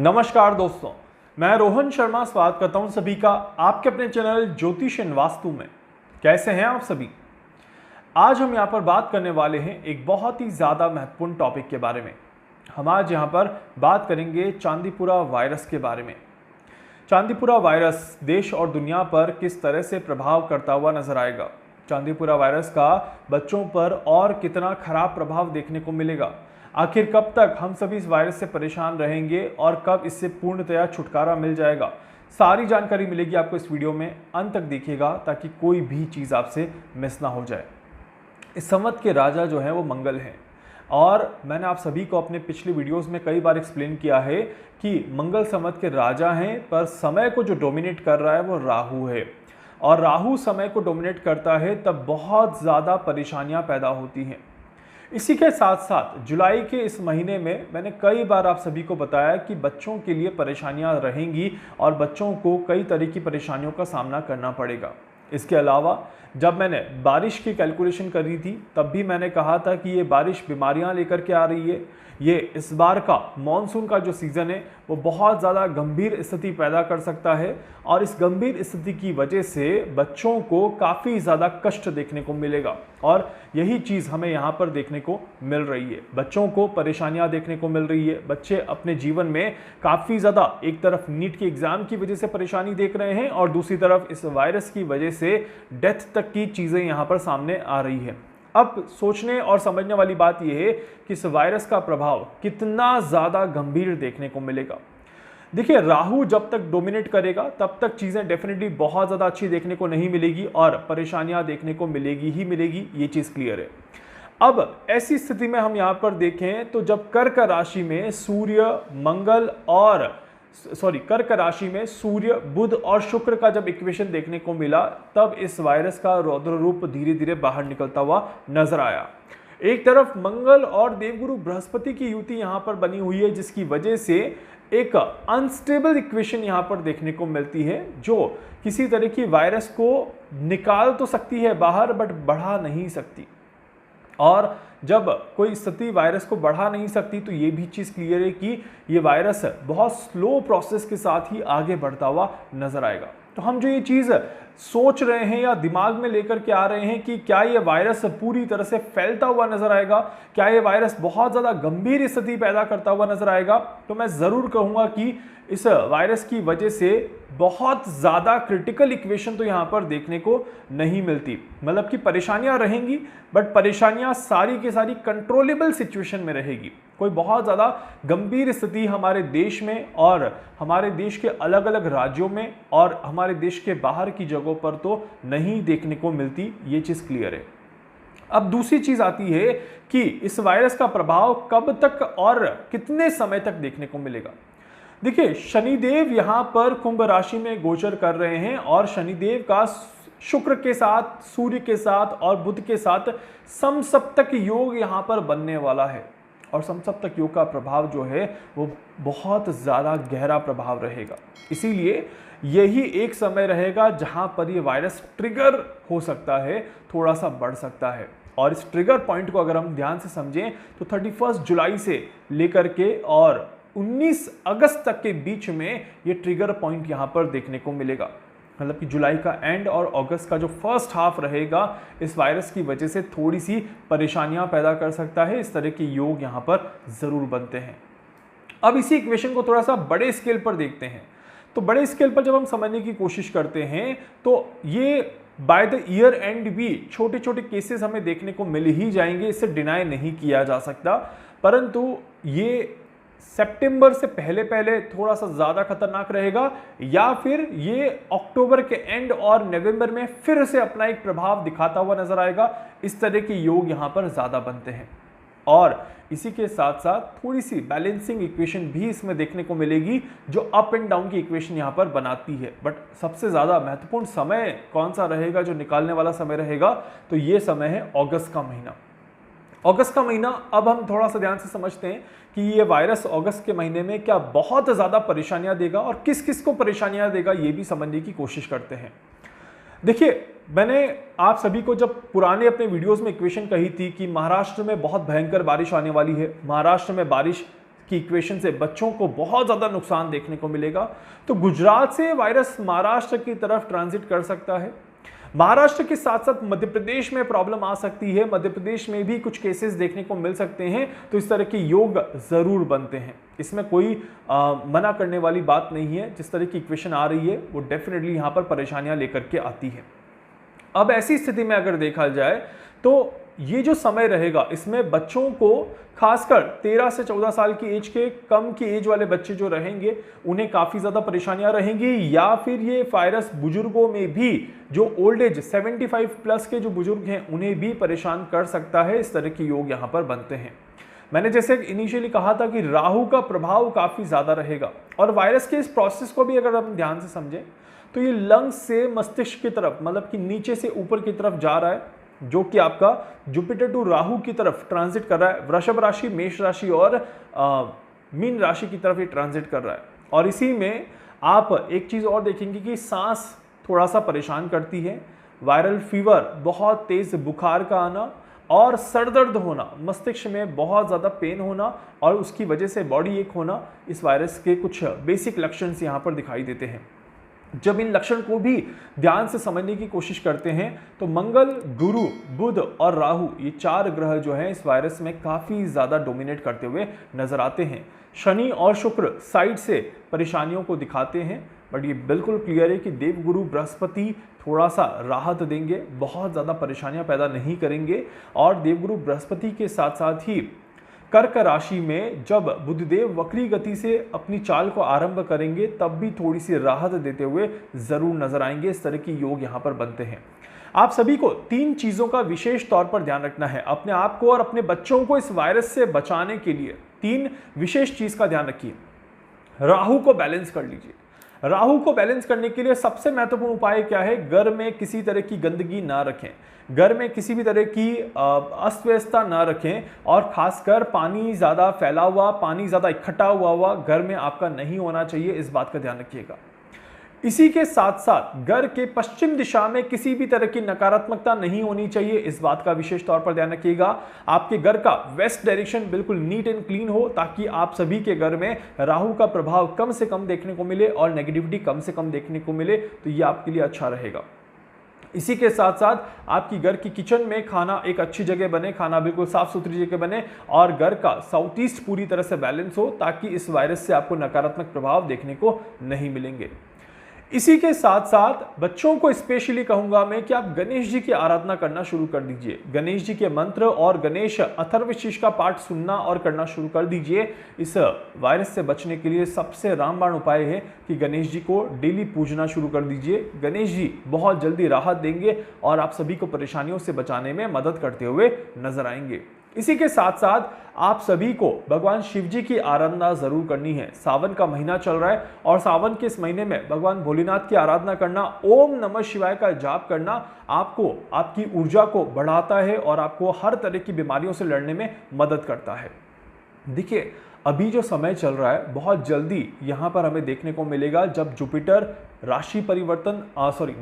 नमस्कार दोस्तों, मैं रोहन शर्मा स्वागत करता हूं सभी का आपके अपने चैनल ज्योतिष एंड वास्तु में। कैसे हैं आप सभी? आज हम यहां पर बात करने वाले हैं एक बहुत ही ज़्यादा महत्वपूर्ण टॉपिक के बारे में। हम आज यहां पर बात करेंगे चांदीपुरा वायरस के बारे में। चांदीपुरा वायरस देश और दुनिया पर किस तरह से प्रभाव करता हुआ नजर आएगा? चांदीपुरा वायरस का बच्चों पर और कितना खराब प्रभाव देखने को मिलेगा? आखिर कब तक हम सभी इस वायरस से परेशान रहेंगे और कब इससे पूर्णतया छुटकारा मिल जाएगा? सारी जानकारी मिलेगी आपको इस वीडियो में। अंत तक देखिएगा ताकि कोई भी चीज़ आपसे मिस ना हो जाए। इस संवत के राजा जो हैं वो मंगल हैं और मैंने आप सभी को अपने पिछले वीडियोस में कई बार एक्सप्लेन किया है कि मंगल संवत के राजा हैं, पर समय को जो डोमिनेट कर रहा है वो राहु है और राहु समय को डोमिनेट करता है तब बहुत ज़्यादा परेशानियां पैदा होती हैं। इसी के साथ साथ जुलाई के इस महीने में मैंने कई बार आप सभी को बताया कि बच्चों के लिए परेशानियां रहेंगी और बच्चों को कई तरह की परेशानियों का सामना करना पड़ेगा। इसके अलावा जब मैंने बारिश की कैलकुलेशन करी थी तब भी मैंने कहा था कि ये बारिश बीमारियां लेकर के आ रही है। ये इस बार का मॉनसून का जो सीज़न है वो बहुत ज़्यादा गंभीर स्थिति पैदा कर सकता है और इस गंभीर स्थिति की वजह से बच्चों को काफ़ी ज़्यादा कष्ट देखने को मिलेगा और यही चीज़ हमें यहाँ पर देखने को मिल रही है। बच्चों को परेशानियाँ देखने को मिल रही है। बच्चे अपने जीवन में काफ़ी ज़्यादा एक तरफ नीट के एग्ज़ाम की वजह से परेशानी देख रहे हैं और दूसरी तरफ इस वायरस की वजह से डेथ तक की चीज़ें यहाँ पर सामने आ रही है। अब सोचने और समझने वाली बात यह है कि इस वायरस का प्रभाव कितना ज़्यादा गंभीर देखने को मिलेगा। देखिए, राहु जब तक डोमिनेट करेगा तब तक चीज़ें डेफिनेटली बहुत ज़्यादा अच्छी देखने को नहीं मिलेगी और परेशानियां देखने को मिलेगी ही मिलेगी, ये चीज़ क्लियर है। अब ऐसी स्थिति में हम यहाँ पर देखें तो जब कर्क राशि में कर्क राशि में सूर्य, बुध और शुक्र का जब इक्वेशन देखने को मिला तब इस वायरस का रौद्र रूप धीरे धीरे बाहर निकलता हुआ नजर आया। एक तरफ मंगल और देवगुरु बृहस्पति की युति यहां पर बनी हुई है जिसकी वजह से एक अनस्टेबल इक्वेशन यहां पर देखने को मिलती है जो किसी तरह की वायरस को निकाल तो सकती है बाहर बट बढ़ा नहीं सकती। और जब कोई स्थिति वायरस को बढ़ा नहीं सकती तो ये भी चीज़ क्लियर है कि ये वायरस बहुत स्लो प्रोसेस के साथ ही आगे बढ़ता हुआ नजर आएगा। तो हम जो ये चीज़ सोच रहे हैं या दिमाग में लेकर के आ रहे हैं कि क्या ये वायरस पूरी तरह से फैलता हुआ नजर आएगा, क्या ये वायरस बहुत ज़्यादा गंभीर स्थिति पैदा करता हुआ नजर आएगा, तो मैं ज़रूर कहूँगा कि इस वायरस की वजह से बहुत ज़्यादा क्रिटिकल इक्वेशन तो यहाँ पर देखने को नहीं मिलती। मतलब कि परेशानियाँ रहेंगी बट परेशानियाँ सारी की सारी कंट्रोलेबल सिचुएशन में रहेगी। कोई बहुत ज़्यादा गंभीर स्थिति हमारे देश में और हमारे देश के अलग अलग राज्यों में और हमारे देश के बाहर की जगहों पर तो नहीं देखने को मिलती, ये चीज़ क्लियर है। अब दूसरी चीज़ आती है कि इस वायरस का प्रभाव कब तक और कितने समय तक देखने को मिलेगा। देखिए, शनिदेव यहां पर कुंभ राशि में गोचर कर रहे हैं और शनिदेव का शुक्र के साथ, सूर्य के साथ और बुध के साथ समसप्तक योग यहां पर बनने वाला है और समसप्तक योग का प्रभाव जो है वो बहुत ज़्यादा गहरा प्रभाव रहेगा। इसीलिए यही एक समय रहेगा जहां पर ये वायरस ट्रिगर हो सकता है, थोड़ा सा बढ़ सकता है। और इस ट्रिगर पॉइंट को अगर हम ध्यान से समझें तो 31 जुलाई से लेकर के और 19 अगस्त तक के बीच में ये ट्रिगर पॉइंट यहां पर देखने को मिलेगा। मतलब कि जुलाई का एंड और अगस्त का जो फर्स्ट हाफ रहेगा इस वायरस की वजह से थोड़ी सी परेशानियां पैदा कर सकता है। इस तरह के योग यहां पर जरूर बनते हैं। अब इसी इक्वेशन को थोड़ा सा बड़े स्केल पर देखते हैं। तो बड़े स्केल पर जब हम समझने की कोशिश करते हैं तो ये बाय द ईयर एंड भी छोटे छोटे केसेस हमें देखने को मिल ही जाएंगे, इससे डिनाई नहीं किया जा सकता। परंतु ये सितंबर से पहले पहले थोड़ा सा ज़्यादा खतरनाक रहेगा या फिर ये अक्टूबर के एंड और नवंबर में फिर से अपना एक प्रभाव दिखाता हुआ नजर आएगा। इस तरह के योग यहाँ पर ज़्यादा बनते हैं और इसी के साथ साथ थोड़ी सी बैलेंसिंग इक्वेशन भी इसमें देखने को मिलेगी जो अप एंड डाउन की इक्वेशन यहाँ पर बनाती है। बट सबसे ज़्यादा महत्वपूर्ण समय कौन सा रहेगा, जो निकालने वाला समय रहेगा, तो ये समय है अगस्त का महीना। अगस्त का महीना अब हम थोड़ा सा ध्यान से समझते हैं कि ये वायरस अगस्त के महीने में क्या बहुत ज़्यादा परेशानियां देगा और किस किस को परेशानियां देगा ये भी समझने की कोशिश करते हैं। देखिए, मैंने आप सभी को जब पुराने अपने वीडियोस में इक्वेशन कही थी कि महाराष्ट्र में बहुत भयंकर बारिश आने वाली है, महाराष्ट्र में बारिश की इक्वेशन से बच्चों को बहुत ज़्यादा नुकसान देखने को मिलेगा। तो गुजरात से वायरस महाराष्ट्र की तरफ ट्रांजिट कर सकता है। महाराष्ट्र के साथ साथ मध्य प्रदेश में प्रॉब्लम आ सकती है, मध्य प्रदेश में भी कुछ केसेस देखने को मिल सकते हैं। तो इस तरह के योग जरूर बनते हैं, इसमें कोई मना करने वाली बात नहीं है। जिस तरह की इक्वेशन आ रही है वो डेफिनेटली यहाँ पर परेशानियां लेकर के आती है। अब ऐसी स्थिति में अगर देखा जाए तो ये जो समय रहेगा इसमें बच्चों को, खासकर 13 से 14 साल की एज के कम की एज वाले बच्चे जो रहेंगे उन्हें काफ़ी ज़्यादा परेशानियां रहेंगी, या फिर ये वायरस बुजुर्गों में भी, जो ओल्ड एज 75 प्लस के जो बुजुर्ग हैं उन्हें भी परेशान कर सकता है। इस तरह के योग यहाँ पर बनते हैं। मैंने जैसे इनिशियली कहा था कि राहु का प्रभाव काफ़ी ज़्यादा रहेगा, और वायरस के इस प्रोसेस को भी अगर हम ध्यान से समझें तो ये लंग्स से मस्तिष्क की तरफ, मतलब कि नीचे से ऊपर की तरफ जा रहा है, जो कि आपका जुपिटर टू राहु की तरफ ट्रांजिट कर रहा है। वृषभ राशि, मेष राशि और मीन राशि की तरफ ये ट्रांजिट कर रहा है। और इसी में आप एक चीज़ और देखेंगे कि सांस थोड़ा सा परेशान करती है, वायरल फीवर, बहुत तेज़ बुखार का आना और सर दर्द होना, मस्तिष्क में बहुत ज़्यादा पेन होना और उसकी वजह से बॉडी एक होना, इस वायरस के कुछ बेसिक लक्षण यहाँ पर दिखाई देते हैं। जब इन लक्षण को भी ध्यान से समझने की कोशिश करते हैं तो मंगल, गुरु, बुध और राहु, ये 4 ग्रह जो हैं इस वायरस में काफ़ी ज़्यादा डोमिनेट करते हुए नजर आते हैं। शनि और शुक्र साइड से परेशानियों को दिखाते हैं, बट ये बिल्कुल क्लियर है कि देवगुरु बृहस्पति थोड़ा सा राहत देंगे, बहुत ज़्यादा परेशानियां पैदा नहीं करेंगे। और देवगुरु बृहस्पति के साथ साथ ही कर्क राशि में जब बुधदेव वक्री गति से अपनी चाल को आरंभ करेंगे तब भी थोड़ी सी राहत देते हुए जरूर नजर आएंगे। इस तरह की योग यहाँ पर बनते हैं। आप सभी को 3 चीज़ों का विशेष तौर पर ध्यान रखना है अपने आप को और अपने बच्चों को इस वायरस से बचाने के लिए। 3 विशेष चीज़ का ध्यान रखिए। राहु को बैलेंस कर लीजिए। राहु को बैलेंस करने के लिए सबसे महत्वपूर्ण उपाय क्या है? घर में किसी तरह की गंदगी ना रखें, घर में किसी भी तरह की अस्त व्यवस्था ना रखें, और खासकर पानी ज़्यादा फैला हुआ, पानी ज़्यादा इकट्ठा हुआ घर में आपका नहीं होना चाहिए। इस बात का ध्यान रखिएगा। इसी के साथ साथ घर के पश्चिम दिशा में किसी भी तरह की नकारात्मकता नहीं होनी चाहिए, इस बात का विशेष तौर पर ध्यान रखिएगा। आपके घर का वेस्ट डायरेक्शन बिल्कुल नीट एंड क्लीन हो, ताकि आप सभी के घर में राहु का प्रभाव कम से कम देखने को मिले और नेगेटिविटी कम से कम देखने को मिले, तो ये आपके लिए अच्छा रहेगा। इसी के साथ साथ आपकी घर की किचन में खाना एक अच्छी जगह बने, खाना बिल्कुल साफ सुथरी जगह बने, और घर का साउथ ईस्ट पूरी तरह से बैलेंस हो, ताकि इस वायरस से आपको नकारात्मक प्रभाव देखने को नहीं मिलेंगे। इसी के साथ साथ बच्चों को स्पेशली कहूंगा मैं कि आप गणेश जी की आराधना करना शुरू कर दीजिए। गणेश जी के मंत्र और गणेश अथर्वशीष का पाठ सुनना और करना शुरू कर दीजिए। इस वायरस से बचने के लिए सबसे रामबाण उपाय है कि गणेश जी को डेली पूजना शुरू कर दीजिए। गणेश जी बहुत जल्दी राहत देंगे और आप सभी को परेशानियों से बचाने में मदद करते हुए नजर आएंगे। इसी के साथ साथ आप सभी को भगवान शिव जी की आराधना जरूर करनी है। सावन का महीना चल रहा है और सावन के इस महीने में भगवान भोलेनाथ की आराधना करना, ओम नमः शिवाय का जाप करना आपको आपकी ऊर्जा को बढ़ाता है और आपको हर तरह की बीमारियों से लड़ने में मदद करता है। देखिए, अभी जो समय चल रहा है बहुत जल्दी यहाँ पर हमें देखने को मिलेगा जब जुपिटर राशि परिवर्तन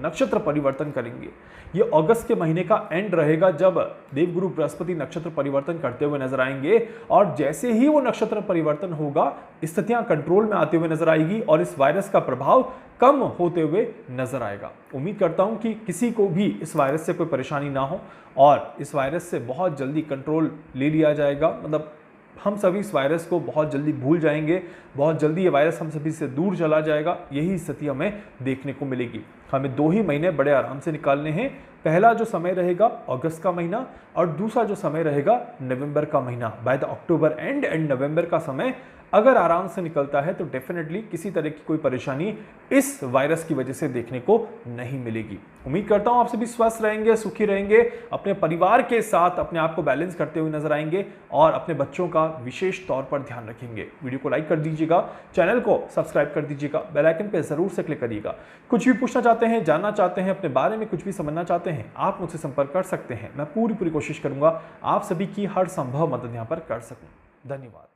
नक्षत्र परिवर्तन करेंगे। ये अगस्त के महीने का एंड रहेगा जब देवगुरु बृहस्पति नक्षत्र परिवर्तन करते हुए नजर आएंगे, और जैसे ही वो नक्षत्र परिवर्तन होगा स्थितियां कंट्रोल में आते हुए नजर आएगी और इस वायरस का प्रभाव कम होते हुए नजर आएगा। उम्मीद करता हूं कि किसी को भी इस वायरस से कोई परेशानी ना हो और इस वायरस से बहुत जल्दी कंट्रोल ले लिया जाएगा। मतलब हम सभी इस वायरस को बहुत जल्दी भूल जाएंगे, बहुत जल्दी ये वायरस हम सभी से दूर चला जाएगा। यही स्थिति हमें देखने को मिलेगी। हमें 2 ही महीने बड़े आराम से निकालने हैं। पहला जो समय रहेगा अगस्त का महीना और दूसरा जो समय रहेगा नवंबर का महीना। By the October and November का समय अगर आराम से निकलता है तो डेफिनेटली किसी तरह की कोई परेशानी इस वायरस की वजह से देखने को नहीं मिलेगी। उम्मीद करता हूं आप सभी स्वस्थ रहेंगे, सुखी रहेंगे, अपने परिवार के साथ अपने आप को बैलेंस करते हुए नजर आएंगे और अपने बच्चों का विशेष तौर पर ध्यान रखेंगे। वीडियो को लाइक कर दीजिएगा, चैनल को सब्सक्राइब कर दीजिएगा, बेल आइकन पे जरूर से क्लिक करिएगा। कुछ भी पूछना चाहते हैं, जानना चाहते हैं, अपने बारे में कुछ भी समझना चाहते हैं, आप मुझसे संपर्क कर सकते हैं। मैं पूरी कोशिश करूंगा आप सभी की हर संभव मदद यहाँ पर कर सकूं। धन्यवाद।